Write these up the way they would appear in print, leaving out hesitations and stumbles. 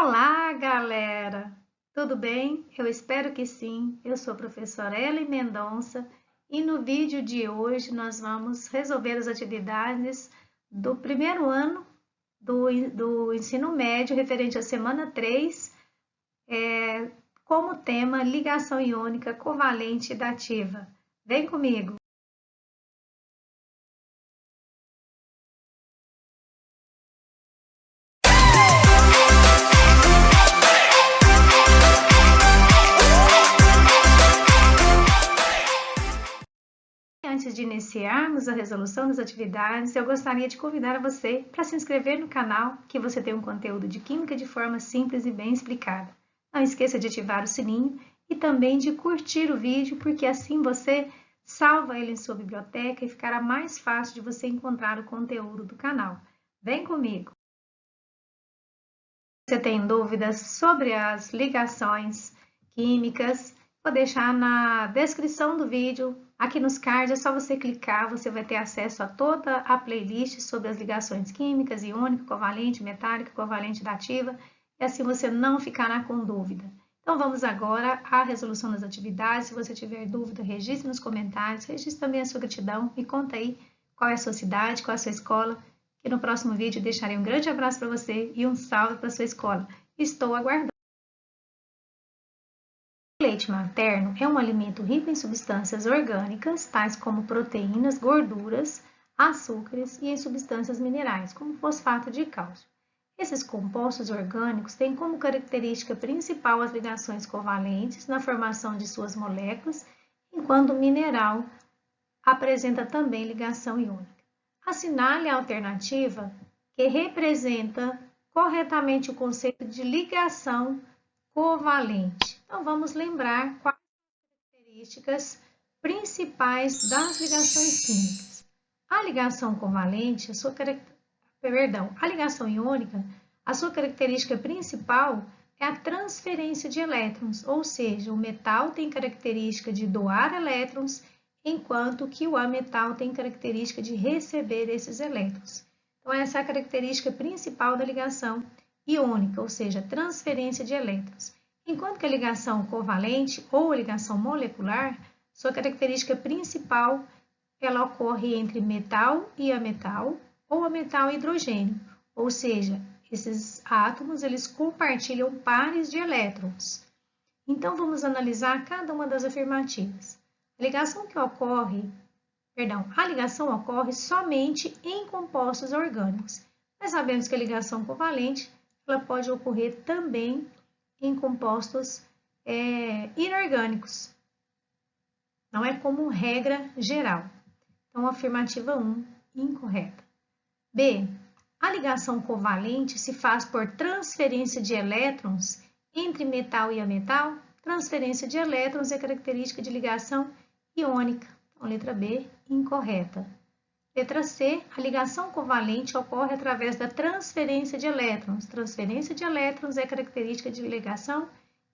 Olá, galera! Tudo bem? Eu espero que sim. Eu sou a professora Ellen Mendonça e no vídeo de hoje nós vamos resolver as atividades do primeiro ano do ensino médio, referente à semana 3, como tema ligação iônica covalente e dativa. Vem comigo! Antes de iniciarmos a resolução das atividades, eu gostaria de convidar você para se inscrever no canal, que você tem um conteúdo de química de forma simples e bem explicada. Não esqueça de ativar o sininho e também de curtir o vídeo, porque assim você salva ele em sua biblioteca e ficará mais fácil de você encontrar o conteúdo do canal. Vem comigo! Se você tem dúvidas sobre as ligações químicas, vou deixar na descrição do vídeo. Aqui nos cards é só você clicar, você vai ter acesso a toda a playlist sobre as ligações químicas, iônica, covalente, metálica, covalente dativa, e assim você não ficará com dúvida. Então vamos agora à resolução das atividades. Se você tiver dúvida, registre nos comentários, registre também a sua gratidão e conta aí qual é a sua cidade, qual é a sua escola, que no próximo vídeo deixarei um grande abraço para você e um salve para a sua escola. Estou aguardando. O leite materno é um alimento rico em substâncias orgânicas, tais como proteínas, gorduras, açúcares e em substâncias minerais, como fosfato de cálcio. Esses compostos orgânicos têm como característica principal as ligações covalentes na formação de suas moléculas, enquanto o mineral apresenta também ligação iônica. Assinale a alternativa que representa corretamente o conceito de ligação covalente. Então, vamos lembrar quais as características principais das ligações químicas. A ligação covalente, a ligação iônica, a sua característica principal é a transferência de elétrons, ou seja, o metal tem característica de doar elétrons, enquanto que o ametal tem característica de receber esses elétrons. Então, essa é a característica principal da ligação iônica, ou seja, transferência de elétrons. Enquanto que a ligação covalente ou a ligação molecular, sua característica principal, ela ocorre entre metal e ametal ou ametal e hidrogênio, ou seja, esses átomos eles compartilham pares de elétrons. Então, vamos analisar cada uma das afirmativas. A ligação ocorre somente em compostos orgânicos. Nós sabemos que a ligação covalente ela pode ocorrer também em compostos inorgânicos. Não é como regra geral. Então, afirmativa 1, incorreta. B. A ligação covalente se faz por transferência de elétrons entre metal e ametal. Transferência de elétrons é característica de ligação iônica. Então, letra B, incorreta. Letra C, a ligação covalente ocorre através da transferência de elétrons. Transferência de elétrons é característica de ligação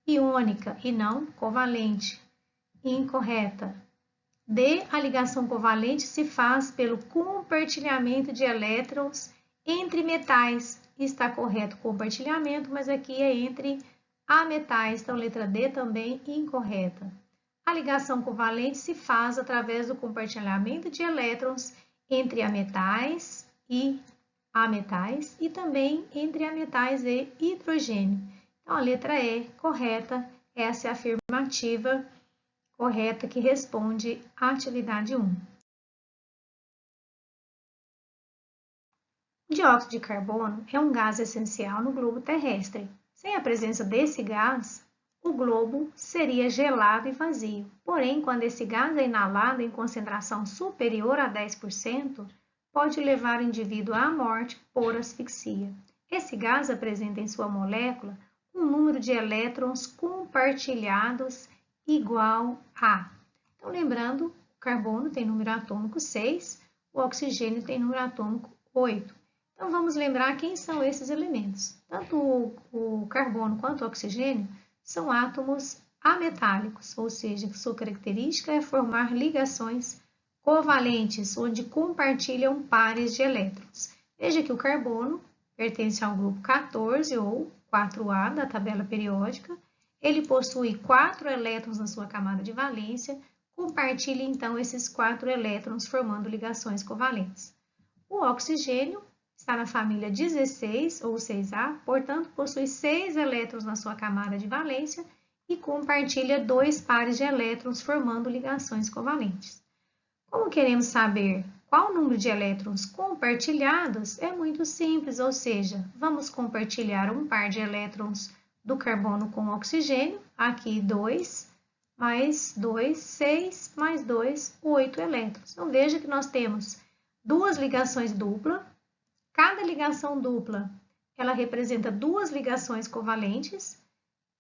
iônica e não covalente. Incorreta. D, a ligação covalente se faz pelo compartilhamento de elétrons entre metais. Está correto compartilhamento, mas aqui é entre ametais. Então, letra D também incorreta. A ligação covalente se faz através do compartilhamento de elétrons entre ametais e ametais e também entre ametais e hidrogênio. Então, a letra E, correta, essa é a afirmativa correta que responde à atividade 1. O dióxido de carbono é um gás essencial no globo terrestre. Sem a presença desse gás, o globo seria gelado e vazio. Porém, quando esse gás é inalado em concentração superior a 10%, pode levar o indivíduo à morte por asfixia. Esse gás apresenta em sua molécula um número de elétrons compartilhados igual a. Então, lembrando, o carbono tem número atômico 6, o oxigênio tem número atômico 8. Então, vamos lembrar quem são esses elementos. Tanto o carbono quanto o oxigênio são átomos ametálicos, ou seja, sua característica é formar ligações covalentes, onde compartilham pares de elétrons. Veja que o carbono pertence ao grupo 14 ou 4A da tabela periódica, ele possui 4 elétrons na sua camada de valência, compartilha então esses 4 elétrons formando ligações covalentes. O oxigênio está na família 16 ou 6A, portanto possui 6 elétrons na sua camada de valência e compartilha 2 pares de elétrons formando ligações covalentes. Como queremos saber qual o número de elétrons compartilhados, é muito simples, ou seja, vamos compartilhar um par de elétrons do carbono com o oxigênio, aqui 2, mais 2, 6, mais 2, 8 elétrons. Então, veja que nós temos duas ligações duplas, cada ligação dupla, ela representa duas ligações covalentes,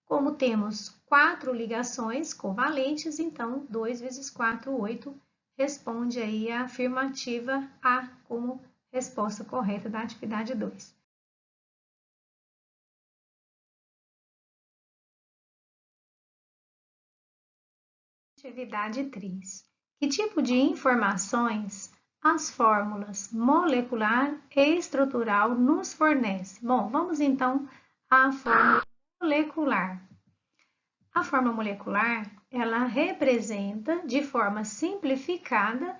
como temos 4 ligações covalentes, então 2 vezes 4, 8, responde aí a afirmativa A como resposta correta da atividade 2. Atividade 3. Que tipo de informações as fórmulas molecular e estrutural nos fornecem? Bom, vamos então à fórmula molecular. A fórmula molecular, ela representa de forma simplificada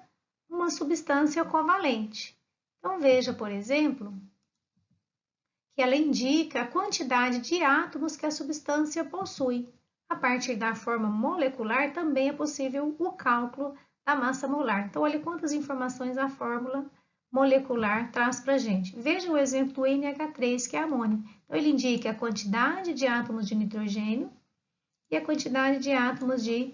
uma substância covalente. Então, veja, por exemplo, que ela indica a quantidade de átomos que a substância possui. A partir da forma molecular, também é possível o cálculo da massa molar. Então, olha quantas informações a fórmula molecular traz para a gente. Veja o exemplo do NH3, que é amônio. Então, ele indica a quantidade de átomos de nitrogênio e a quantidade de átomos de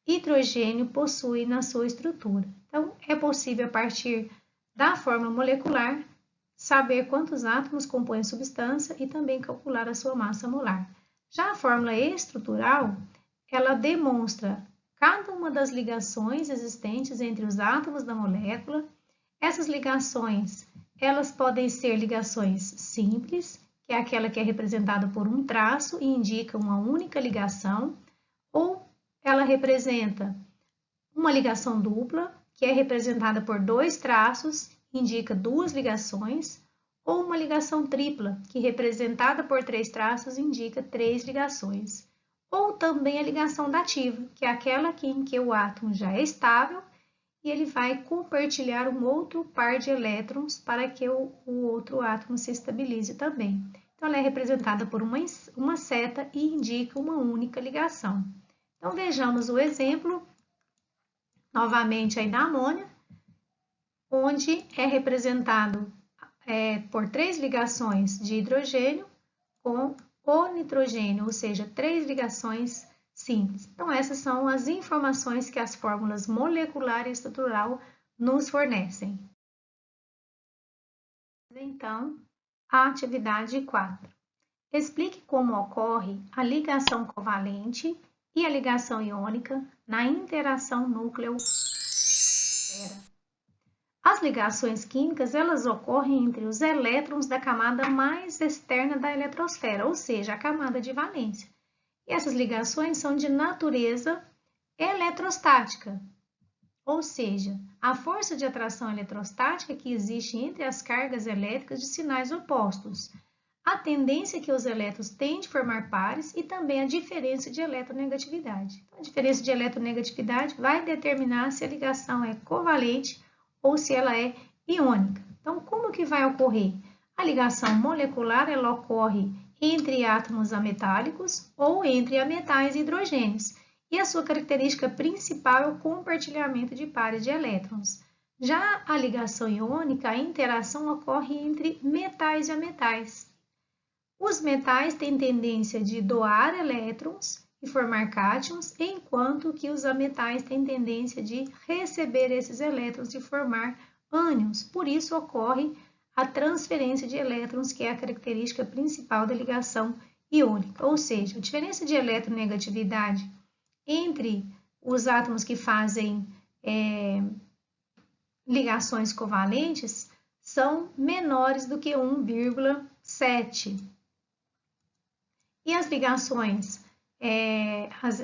hidrogênio possui na sua estrutura. Então, é possível, a partir da fórmula molecular, saber quantos átomos compõem a substância e também calcular a sua massa molar. Já a fórmula estrutural, ela demonstra cada uma das ligações existentes entre os átomos da molécula. Essas ligações, elas podem ser ligações simples, que é aquela que é representada por um traço e indica uma única ligação, ou ela representa uma ligação dupla, que é representada por 2 traços, indica 2 ligações, ou uma ligação tripla, que representada por 3 traços, indica 3 ligações. Ou também a ligação dativa, que é aquela em que o átomo já é estável e ele vai compartilhar um outro par de elétrons para que o outro átomo se estabilize também. Então, ela é representada por uma seta e indica uma única ligação. Então, vejamos o exemplo, novamente aí da amônia, onde é representado por 3 ligações de hidrogênio com o nitrogênio, ou seja, 3 ligações simples. Então, essas são as informações que as fórmulas molecular e estrutural nos fornecem. Então, a atividade 4. Explique como ocorre a ligação covalente e a ligação iônica na interação núcleo-esfera. As ligações químicas, elas ocorrem entre os elétrons da camada mais externa da eletrosfera, ou seja, a camada de valência. E essas ligações são de natureza eletrostática, ou seja, a força de atração eletrostática que existe entre as cargas elétricas de sinais opostos, a tendência que os elétrons têm de formar pares e também a diferença de eletronegatividade. Então, a diferença de eletronegatividade vai determinar se a ligação é covalente ou se ela é iônica. Então, como que vai ocorrer? A ligação molecular, ela ocorre entre átomos ametálicos ou entre ametais e hidrogênios. E a sua característica principal é o compartilhamento de pares de elétrons. Já a ligação iônica, a interação ocorre entre metais e ametais. Os metais têm tendência de doar elétrons e formar cátions, enquanto que os ametais têm tendência de receber esses elétrons e formar ânions. Por isso ocorre a transferência de elétrons, que é a característica principal da ligação iônica. Ou seja, a diferença de eletronegatividade entre os átomos que fazem ligações covalentes são menores do que 1,7. E as ligações,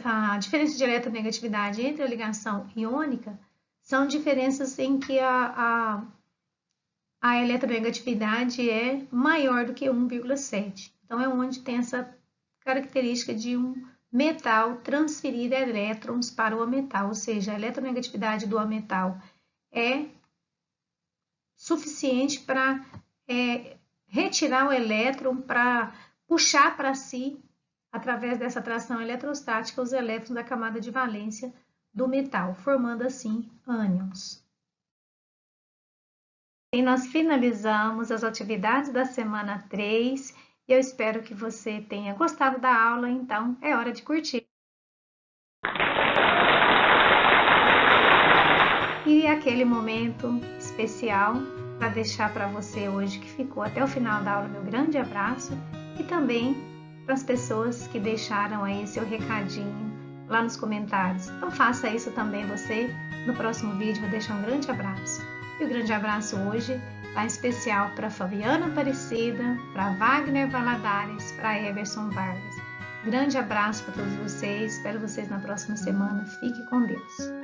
a diferença de eletronegatividade entre a ligação iônica são diferenças em que a eletronegatividade é maior do que 1,7. Então, é onde tem essa característica de um metal transferir elétrons para o ametal, ou seja, a eletronegatividade do ametal é suficiente para retirar o elétron, para puxar para si, através dessa atração eletrostática, os elétrons da camada de valência do metal, formando assim ânions. E nós finalizamos as atividades da semana 3 e eu espero que você tenha gostado da aula, então é hora de curtir. E aquele momento especial para deixar para você hoje que ficou até o final da aula, meu grande abraço, e também para as pessoas que deixaram aí seu recadinho lá nos comentários. Então faça isso também você. No próximo vídeo vou deixar um grande abraço. E o grande abraço hoje vai especial para Fabiana Aparecida, para Wagner Valadares, para Everson Vargas. Grande abraço para todos vocês. Espero vocês na próxima semana. Fique com Deus.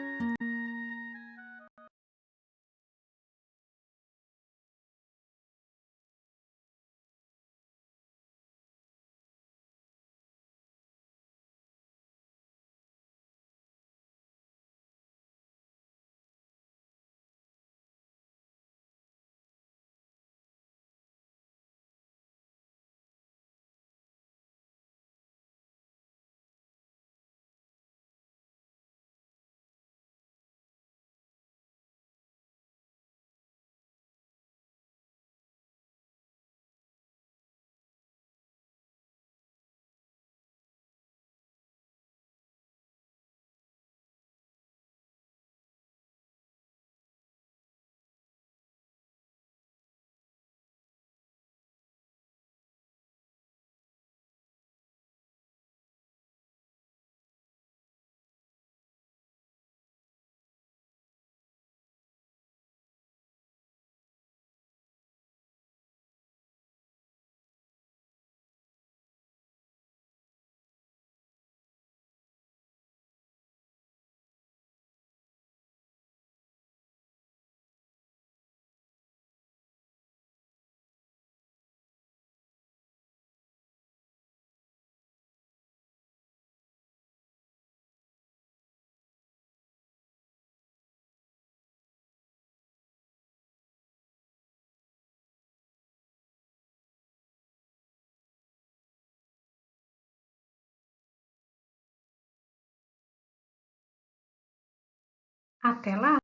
Até lá!